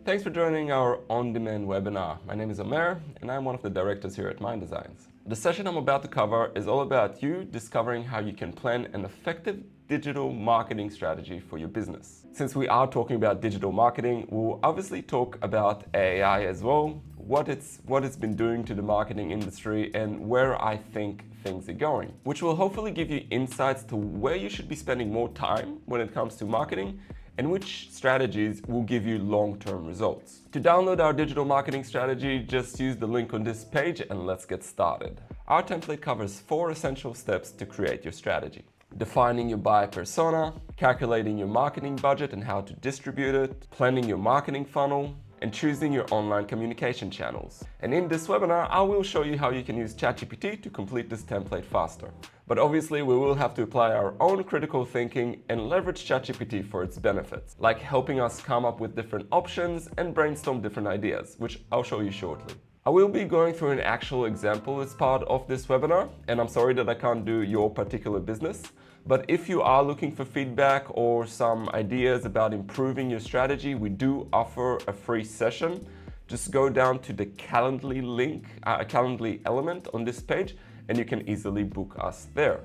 Thanks for joining our on-demand webinar. My name is Omer and I'm one of the directors here at Mind Designs. The session I'm about to cover is all about you discovering how you can plan an effective digital marketing strategy for your business. Since we are talking about digital marketing, we'll obviously talk about AI as well, what it's been doing to the marketing industry and where I think things are going, which will hopefully give you insights to where you should be spending more time when it comes to marketing and which strategies will give you long-term results. To download our digital marketing strategy, just use the link on this page and let's get started. Our template covers 4 essential steps to create your strategy: defining your buyer persona, calculating your marketing budget and how to distribute it, planning your marketing funnel, and choosing your online communication channels. And in this webinar, I will show you how you can use ChatGPT to complete this template faster. But obviously, we will have to apply our own critical thinking and leverage ChatGPT for its benefits, like helping us come up with different options and brainstorm different ideas, which I'll show you shortly. I will be going through an actual example as part of this webinar, and I'm sorry that I can't do your particular business. But if you are looking for feedback or some ideas about improving your strategy, we do offer a free session. Just go down to the Calendly link, Calendly element on this page, and you can easily book us there.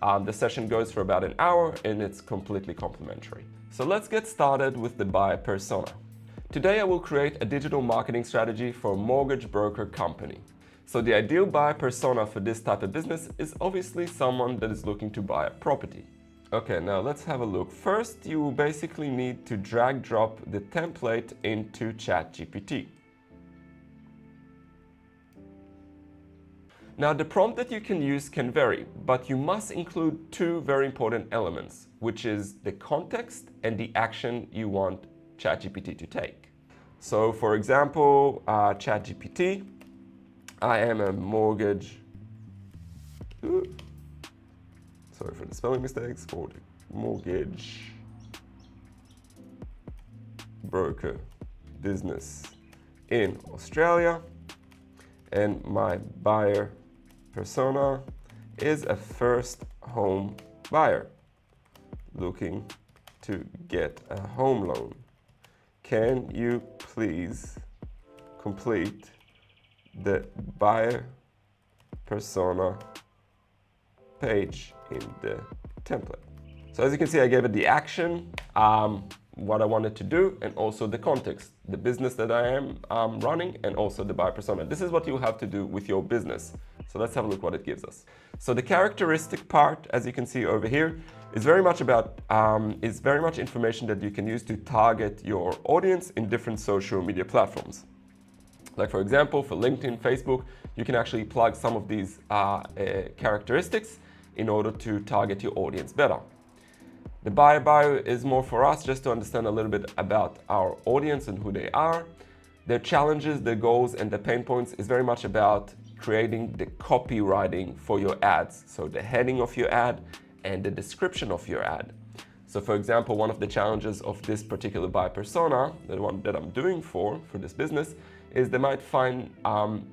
The session goes for about an hour and it's completely complimentary. So let's get started with the buyer persona. Today I will create a digital marketing strategy for a mortgage broker company. So the ideal buyer persona for this type of business is obviously someone that is looking to buy a property. Okay, now let's have a look. First, you will basically need to drag drop the template into ChatGPT. Now the prompt that you can use can vary, but you must include 2 very important elements, which is the context and the action you want ChatGPT to take. So for example, ChatGPT, I am a mortgage, sorry for the spelling mistakes, mortgage broker business in Australia, and my buyer persona is a first home buyer looking to get a home loan. Can you please complete the buyer persona page in the template? So as you can see, I gave it the action, what I wanted to do, and also the context, the business that I am running, and also the buyer persona. This is what you have to do with your business. So let's have a look what it gives us. So the characteristic part, as you can see over here, is very much about information that you can use to target your audience in different social media platforms. Like for example, for LinkedIn, Facebook, you can actually plug some of these characteristics in order to target your audience better. The buyer bio is more for us just to understand a little bit about our audience and who they are. Their challenges, their goals, and their pain points is very much about creating the copywriting for your ads. So the heading of your ad and the description of your ad. So for example, one of the challenges of this particular buyer persona, the one that I'm doing for this business, is they might find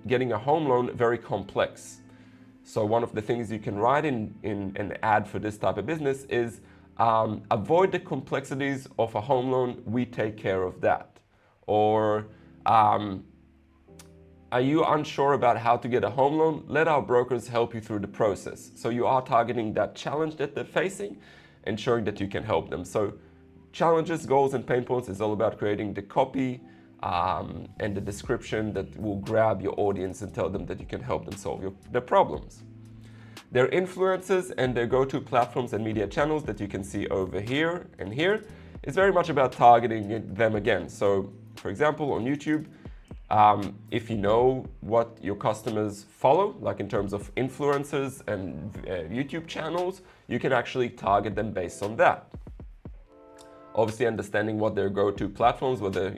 getting a home loan very complex. So one of the things you can write in an ad for this type of business is avoid the complexities of a home loan, we take care of that. Or are you unsure about how to get a home loan? Let our brokers help you through the process. So you are targeting that challenge that they're facing, ensuring that you can help them. So challenges, goals, and pain points is all about creating the copy and the description that will grab your audience and tell them that you can help them solve their problems. Their influencers and their go-to platforms and media channels that you can see over here and here is very much about targeting them again. So for example, on YouTube, if you know what your customers follow, like in terms of influencers and YouTube channels, you can actually target them based on that. Obviously understanding what their go-to platforms, whether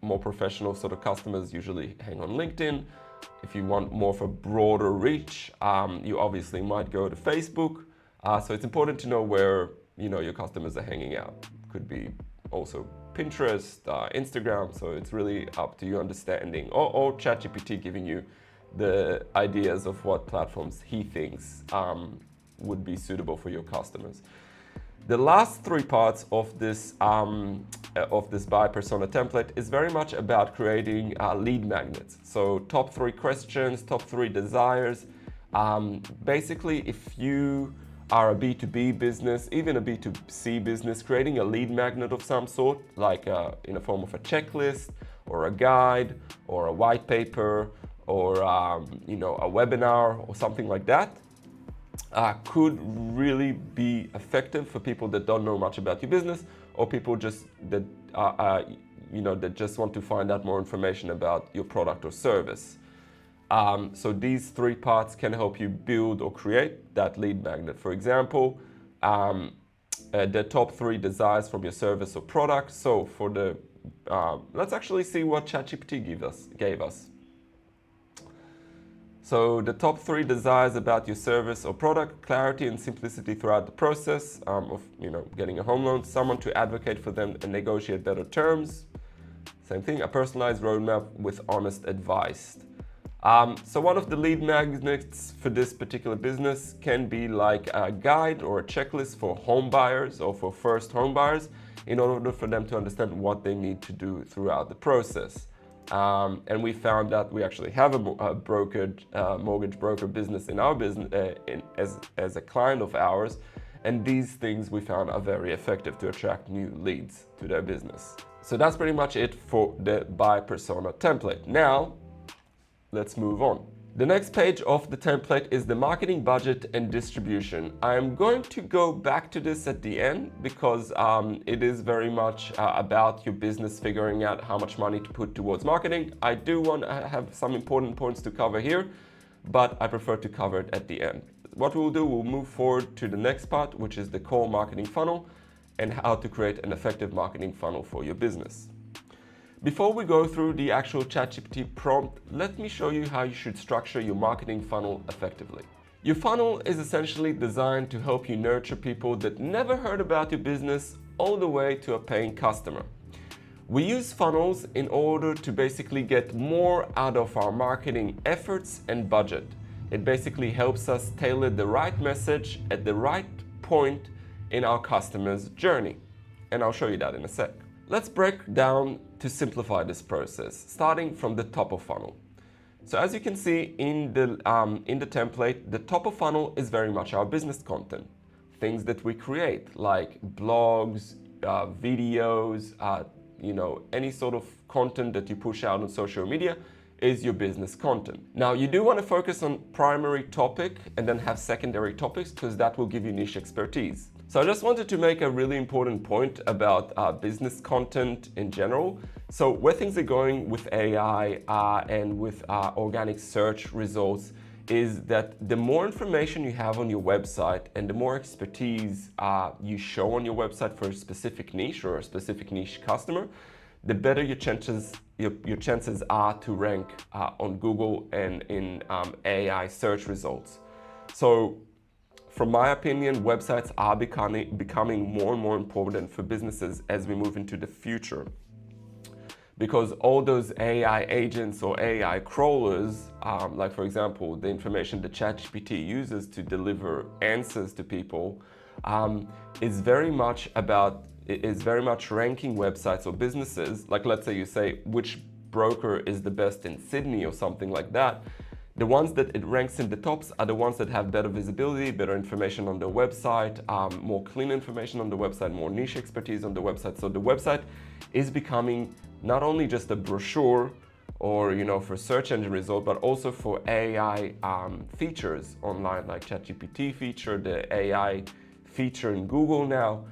more professional sort of customers usually hang on LinkedIn. If you want more of a broader reach, you obviously might go to Facebook. So it's important to know where your customers are hanging out. Could be also Pinterest, Instagram. So it's really up to you understanding, or ChatGPT giving you the ideas of what platforms he thinks would be suitable for your customers. The last three parts of this buy persona template is very much about creating lead magnets. So top 3 questions, top 3 desires. Basically, if you are a B2B business, even a B2C business, creating a lead magnet of some sort, like in the form of a checklist or a guide or a white paper or a webinar or something like that, could really be effective for people that don't know much about your business, or people just that that just want to find out more information about your product or service. So these 3 parts can help you build or create that lead magnet. For example, the top 3 desires from your service or product. So for the let's actually see what ChatGPT gave us. So the top 3 desires about your service or product: clarity and simplicity throughout the process of getting a home loan, someone to advocate for them and negotiate better terms. Same thing, a personalized roadmap with honest advice. So one of the lead magnets for this particular business can be like a guide or a checklist for home buyers or for first home buyers, in order for them to understand what they need to do throughout the process. And we found that we actually have a mortgage broker business in our business as a client of ours, and these things we found are very effective to attract new leads to their business. So that's pretty much it for the buy persona template. Now let's move on. The next page of the template is the marketing budget and distribution. I'm going to go back to this at the end because it is very much about your business figuring out how much money to put towards marketing. I do want to have some important points to cover here, but I prefer to cover it at the end. What we'll do, we'll move forward to the next part, which is the core marketing funnel and how to create an effective marketing funnel for your business. Before we go through the actual ChatGPT prompt, let me show you how you should structure your marketing funnel effectively. Your funnel is essentially designed to help you nurture people that never heard about your business all the way to a paying customer. We use funnels in order to basically get more out of our marketing efforts and budget. It basically helps us tailor the right message at the right point in our customer's journey. And I'll show you that in a sec. Let's break down to simplify this process, starting from the top of funnel. So as you can see in the template, the top of funnel is very much our business content. Things that we create, like blogs, videos, any sort of content that you push out on social media is your business content. Now, you do want to focus on primary topic and then have secondary topics, because that will give you niche expertise. So I just wanted to make a really important point about business content in general. So where things are going with AI and with organic search results is that the more information you have on your website and the more expertise you show on your website for a specific niche or a specific niche customer, the better your chances are to rank on Google and in AI search results. So from my opinion, websites are becoming more and more important for businesses as we move into the future, because all those AI agents or AI crawlers, like for example, the information that ChatGPT uses to deliver answers to people, is very much ranking websites or businesses. Like, let's say you say which broker is the best in Sydney or something like that. The ones that it ranks in the tops are the ones that have better visibility, better information on their website, more clean information on the website, more niche expertise on the website. So the website is becoming not only just a brochure or for search engine result, but also for AI features online, like ChatGPT feature, the AI feature in Google now.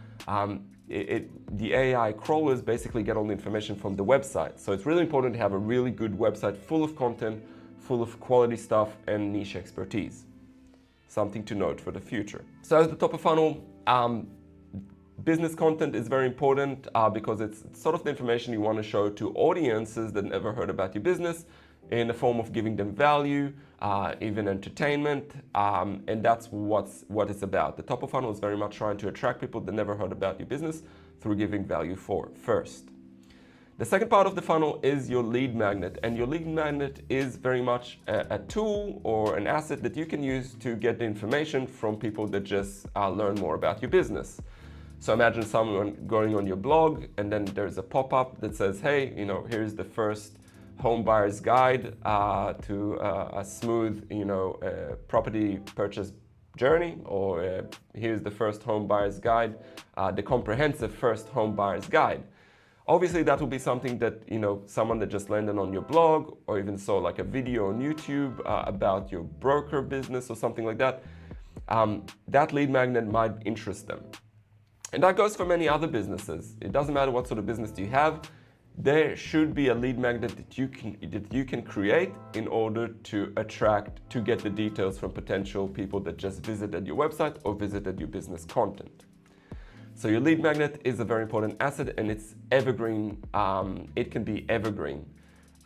The AI crawlers basically get all the information from the website. So it's really important to have a really good website full of content, full of quality stuff and niche expertise. Something to note for the future. So at the top of funnel, business content is very important because it's sort of the information you want to show to audiences that never heard about your business, in the form of giving them value, even entertainment, and that's what it's about. The top of funnel is very much trying to attract people that never heard about your business through giving value first. The second part of the funnel is your lead magnet, and your lead magnet is very much a tool or an asset that you can use to get the information from people that just learn more about your business. So imagine someone going on your blog and then there's a pop-up that says, hey, here's the first home buyer's guide to a smooth, property purchase journey, or here's the first home buyer's guide, the comprehensive first home buyer's guide. Obviously, that will be something that, someone that just landed on your blog or even saw like a video on YouTube about your broker business or something like that, that lead magnet might interest them. And that goes for many other businesses. It doesn't matter what sort of business you have. There should be a lead magnet that you can create in order to get the details from potential people that just visited your website or visited your business content. So your lead magnet is a very important asset, and it's evergreen. It can be evergreen.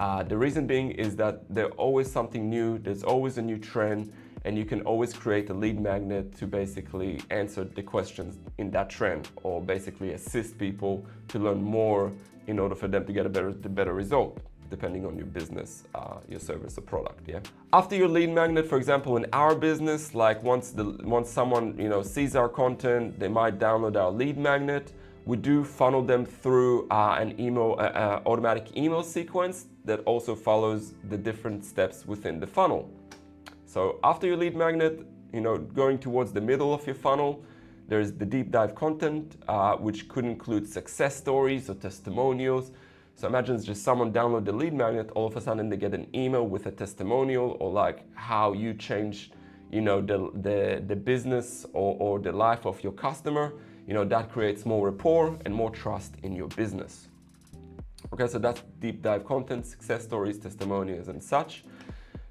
The reason being is that there's always something new. There's always a new trend. And you can always create a lead magnet to basically answer the questions in that trend, or basically assist people to learn more in order for them to get a better result, depending on your business, your service or product. Yeah. After your lead magnet, for example, in our business, like once someone sees our content, they might download our lead magnet. We do funnel them through an automatic email sequence that also follows the different steps within the funnel. So after your lead magnet, going towards the middle of your funnel, there's the deep dive content, which could include success stories or testimonials. So imagine it's just someone download the lead magnet, all of a sudden they get an email with a testimonial, or like how you changed, the business or the life of your customer. That creates more rapport and more trust in your business. Okay, so that's deep dive content, success stories, testimonials, and such.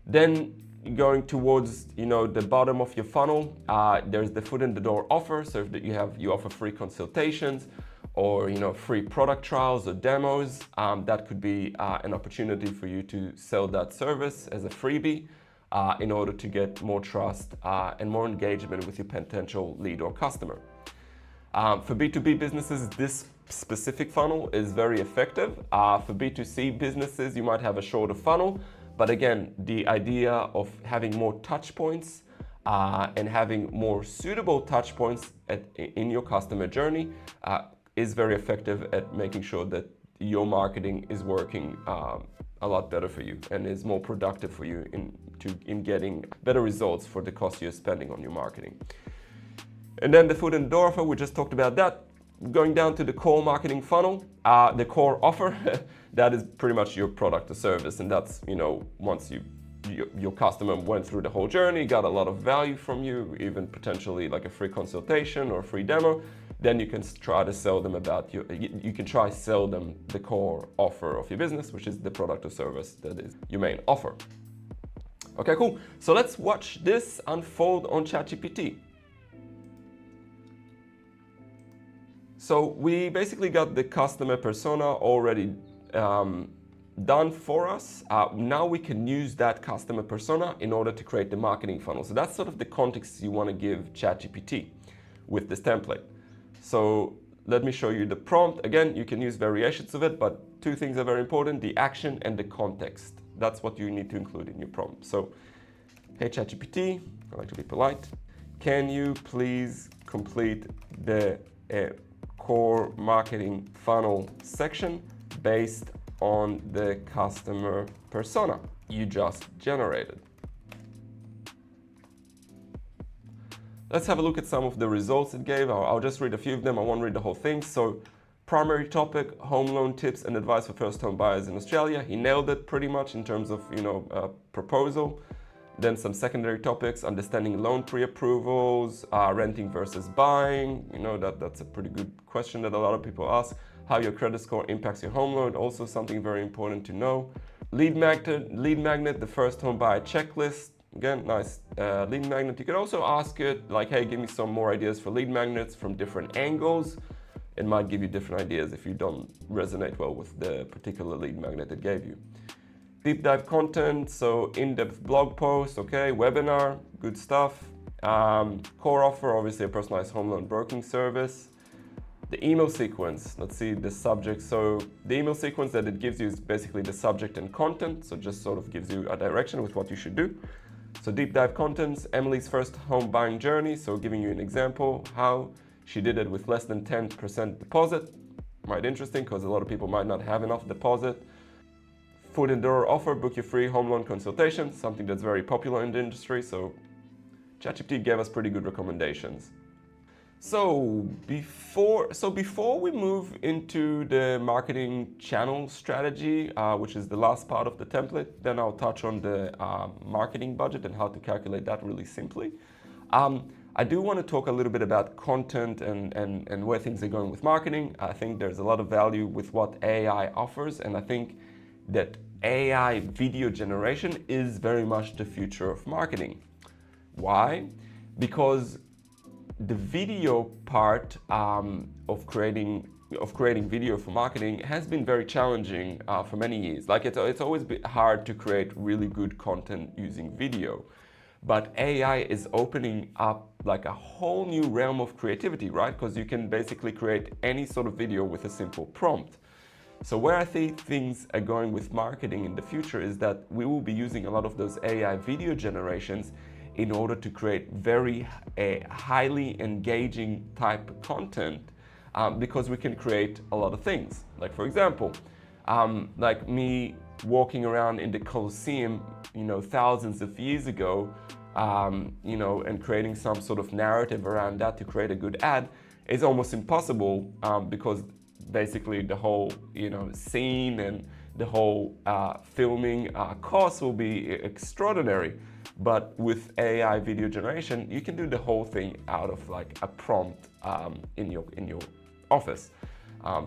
Then going towards the bottom of your funnel, there's the foot in the door offer. So if you offer free consultations or free product trials or demos, that could be an opportunity for you to sell that service as a freebie in order to get more trust and more engagement with your potential lead or customer. For B2B businesses, this specific funnel is very effective. For B2C businesses, you might have a shorter funnel. But again, the idea of having more touch points and having more suitable touch points in your customer journey is very effective at making sure that your marketing is working a lot better for you and is more productive for you in getting better results for the cost you're spending on your marketing. And then the foot in the door offer, we just talked about that. Going down to the core marketing funnel, the core offer, that is pretty much your product or service. And that's, once your customer went through the whole journey, got a lot of value from you, even potentially like a free consultation or a free demo, then you can try to sell them sell them the core offer of your business, which is the product or service that is your main offer. Okay, cool. So let's watch this unfold on ChatGPT. So we basically got the customer persona already done for us. Now we can use that customer persona in order to create the marketing funnel. So that's sort of the context you want to give ChatGPT with this template. So let me show you the prompt. Again, you can use variations of it, but two things are very important: the action and the context. That's what you need to include in your prompt. So, hey ChatGPT, I like to be polite. Can you please complete the core marketing funnel section based on the customer persona you just generated? Let's have a look at some of the results it gave. I'll just read a few of them. I won't read the whole thing. So primary topic, home loan tips and advice for first home buyers in Australia. He nailed it pretty much in terms of, proposal. Then some secondary topics, understanding loan pre-approvals, renting versus buying. That's a pretty good question that a lot of people ask. How your credit score impacts your home loan, also something very important to know. Lead magnet, the first home buyer checklist. Again, nice lead magnet. You could also ask it like, hey, give me some more ideas for lead magnets from different angles. It might give you different ideas if you don't resonate well with the particular lead magnet it gave you. Deep dive content, so in-depth blog post, okay, webinar, good stuff. Core offer, obviously a personalized home loan broking service. The email sequence, let's see the subject. So the email sequence that it gives you is basically the subject and content. So just sort of gives you a direction with what you should do. So deep dive contents, Emily's first home buying journey. So giving you an example, how She did it with less than 10% deposit. Quite interesting because a lot of people might not have enough deposit. Foot in door offer, book your free home loan consultation, something that's very popular in the industry. So ChatGPT gave us pretty good recommendations. So before we move into the marketing channel strategy, which is the last part of the template, then I'll touch on the marketing budget and how to calculate that really simply. I do want to talk a little bit about content and where things are going with marketing. I think there's a lot of value with what AI offers, and I think that AI video generation is very much the future of marketing. Why? Because the video part of creating video for marketing has been very challenging for many years. Like it's always been hard to create really good content using video, but AI is opening up like a whole new realm of creativity, right? Because you can basically create any sort of video with a simple prompt. So where I think things are going with marketing in the future is that we will be using a lot of those AI video generations in order to create very highly engaging type of content because we can create a lot of things. Like for example, like me walking around in the Colosseum, thousands of years ago, and creating some sort of narrative around that to create a good ad is almost impossible because basically the whole scene and the whole filming cost will be extraordinary. But with AI video generation, you can do the whole thing out of like a prompt in your office.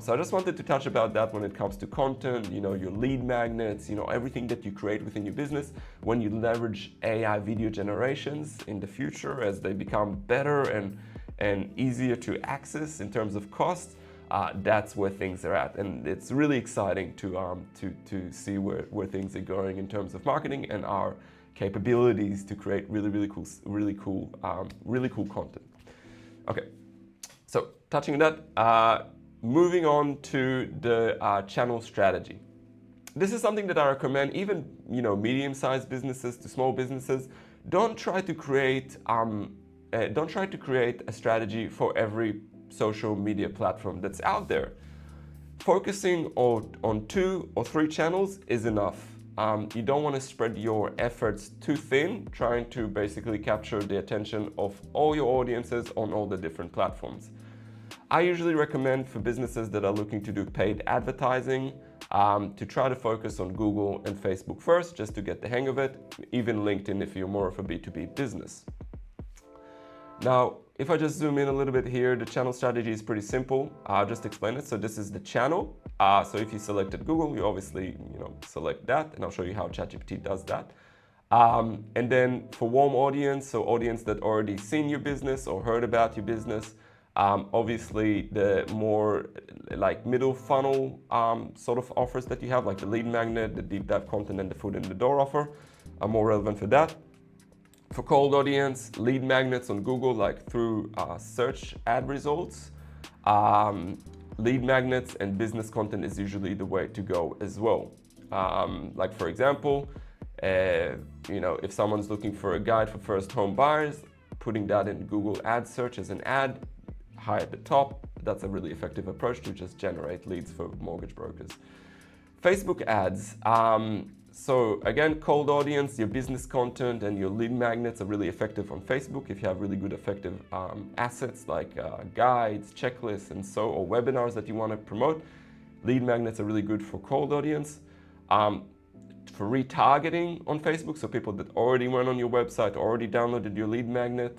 So I just wanted to touch about that when it comes to content, your lead magnets, everything that you create within your business. When you leverage AI video generations in the future as they become better and easier to access in terms of cost, that's where things are at, and it's really exciting to see where things are going in terms of marketing and our capabilities to create really cool content. Okay, so touching on that, moving on to the channel strategy. This is something that I recommend even medium-sized businesses to small businesses. Don't try to create a strategy for every social media platform that's out there. Focusing on 2 or 3 channels is enough. You don't want to spread your efforts too thin, trying to basically capture the attention of all your audiences on all the different platforms. I usually recommend for businesses that are looking to do paid advertising to try to focus on Google and Facebook first, just to get the hang of it, even LinkedIn if you're more of a B2B business. Now, if I just zoom in a little bit here, the channel strategy is pretty simple. I'll just explain it. So this is the channel. So if you selected Google, you obviously select that, and I'll show you how ChatGPT does that. And then for warm audience, so audience that already seen your business or heard about your business, obviously the more like middle funnel sort of offers that you have, like the lead magnet, the deep dive content, and the foot in the door offer are more relevant for that. For cold audience, lead magnets on Google, like through search ad results, lead magnets and business content is usually the way to go as well. Like for example, if someone's looking for a guide for first home buyers, putting that in Google ad search as an ad high at the top, that's a really effective approach to just generate leads for mortgage brokers. Facebook ads. So again, cold audience, your business content and your lead magnets are really effective on Facebook if you have really good effective assets like guides, checklists, and or webinars that you want to promote. Lead magnets are really good for cold audience. For retargeting on Facebook, so people that already went on your website, already downloaded your lead magnet,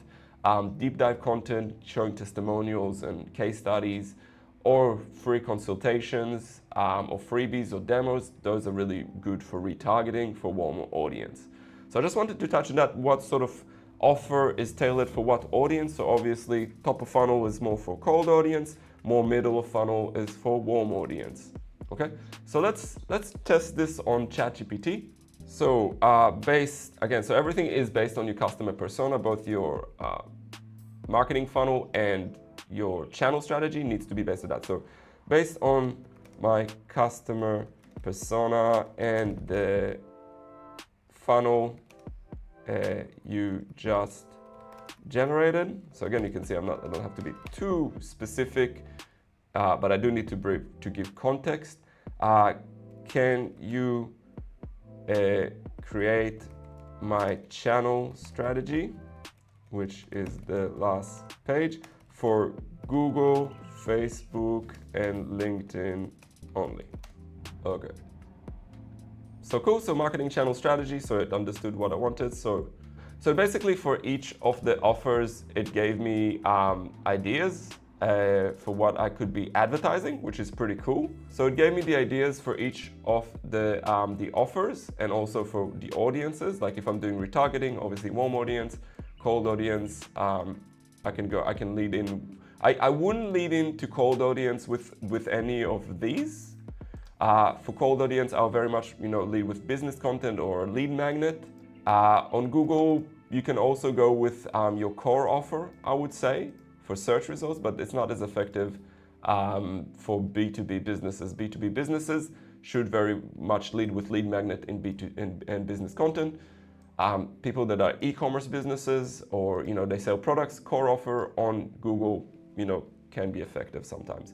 deep dive content showing testimonials and case studies, or free consultations, or freebies or demos, those are really good for retargeting for warmer audience. So I just wanted to touch on that, what sort of offer is tailored for what audience. So obviously top of funnel is more for cold audience, more middle of funnel is for warm audience. Okay, so let's test this on ChatGPT. So so everything is based on your customer persona, both your marketing funnel and your channel strategy needs to be based on that. So based on my customer persona and the funnel you just generated. So again, you can see I don't have to be too specific, but I do need to give context. Can you create my channel strategy, which is the last page, for Google, Facebook, and LinkedIn only? Okay. So cool, so marketing channel strategy, so it understood what I wanted. So basically for each of the offers, it gave me ideas for what I could be advertising, which is pretty cool. So it gave me the ideas for each of the offers and also for the audiences. Like if I'm doing retargeting, obviously warm audience, cold audience, I can lead in. I wouldn't lead into cold audience with any of these. For cold audience, I'll very much lead with business content or lead magnet. On Google, you can also go with your core offer, I would say, for search results, but it's not as effective for B2B businesses. B2B businesses should very much lead with lead magnet in and business content. People that are e-commerce businesses or they sell products, core offer on Google, can be effective sometimes.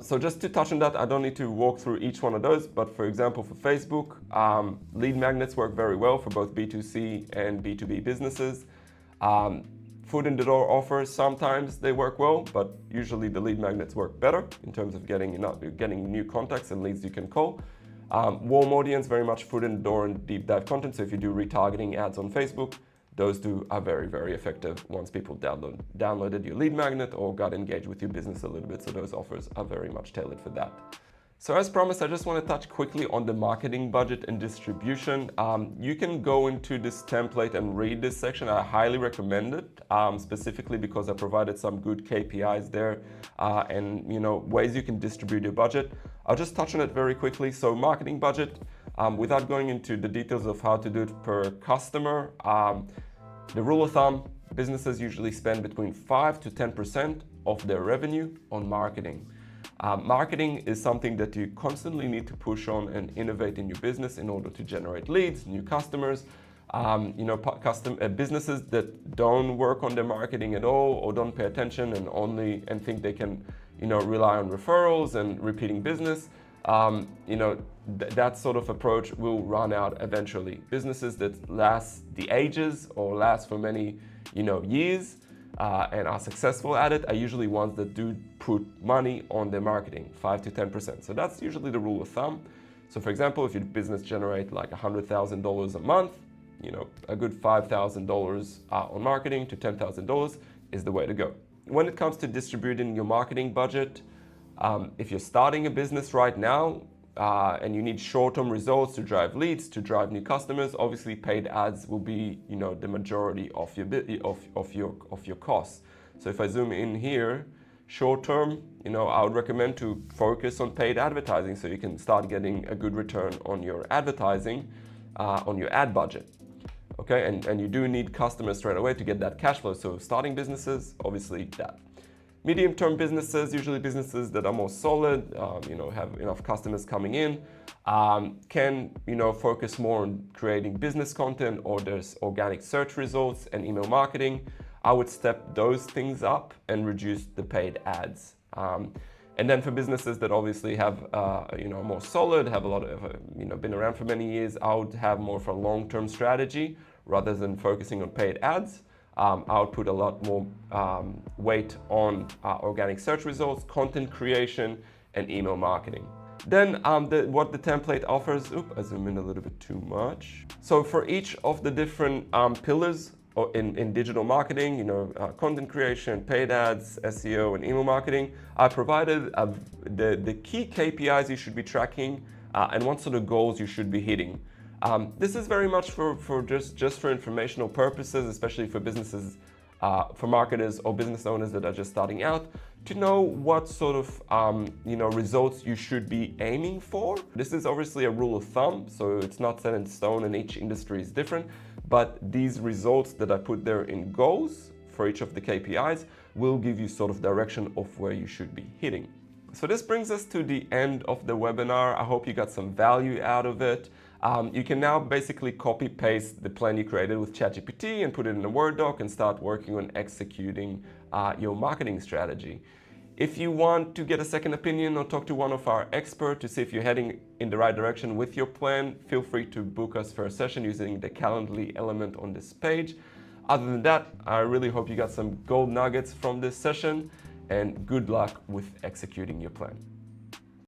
So just to touch on that, I don't need to walk through each one of those, but for example, for Facebook, lead magnets work very well for both B2C and B2B businesses. Foot in the door offers, sometimes they work well, but usually the lead magnets work better in terms of getting new contacts and leads you can call. Warm audience, very much foot in the door and deep dive content. So if you do retargeting ads on Facebook, those two are very, very effective once people downloaded your lead magnet or got engaged with your business a little bit. So those offers are very much tailored for that. So as promised, I just want to touch quickly on the marketing budget and distribution. You can go into this template and read this section. I highly recommend it, specifically because I provided some good KPIs there and ways you can distribute your budget. I'll just touch on it very quickly. So marketing budget, without going into the details of how to do it per customer, the rule of thumb, businesses usually spend between 5 to 10% of their revenue on marketing. Marketing is something that you constantly need to push on and innovate in your business in order to generate leads, new customers. Businesses that don't work on their marketing at all or don't pay attention and think they can rely on referrals and repeating business, that sort of approach will run out eventually. Businesses that last the ages or last for many years and are successful at it are usually ones that do put money on their marketing, 5 to 10%. So that's usually the rule of thumb. So for example, if your business generates like $100,000 a month, a good $5,000 on marketing to $10,000 is the way to go. When it comes to distributing your marketing budget, if you're starting a business right now and you need short-term results to drive leads, to drive new customers, obviously paid ads will be the majority of your costs. So if I zoom in here, short-term, I would recommend to focus on paid advertising so you can start getting a good return on your advertising, on your ad budget. Okay, and you do need customers straight away to get that cash flow. So starting businesses, obviously that. Medium-term businesses, usually businesses that are more solid, have enough customers coming in, can focus more on creating business content or there's organic search results and email marketing. I would step those things up and reduce the paid ads. And then for businesses that obviously have, more solid, have a lot of, been around for many years, I would have more of a long-term strategy rather than focusing on paid ads. I would put a lot more weight on organic search results, content creation, and email marketing. Then what the template offers, I zoom in a little bit too much. So for each of the different pillars in digital marketing, content creation, paid ads, SEO, and email marketing, I provided the key KPIs you should be tracking and what sort of goals you should be hitting. This is very much for just for informational purposes, especially for businesses, for marketers or business owners that are just starting out, to know what sort of results you should be aiming for. This is obviously a rule of thumb, so it's not set in stone and each industry is different, but these results that I put there in goals for each of the KPIs will give you sort of direction of where you should be hitting. So this brings us to the end of the webinar. I hope you got some value out of it. You can now basically copy paste the plan you created with ChatGPT and put it in a Word doc and start working on executing your marketing strategy. If you want to get a second opinion or talk to one of our experts to see if you're heading in the right direction with your plan, feel free to book us for a session using the Calendly element on this page. Other than that, I really hope you got some gold nuggets from this session, and good luck with executing your plan.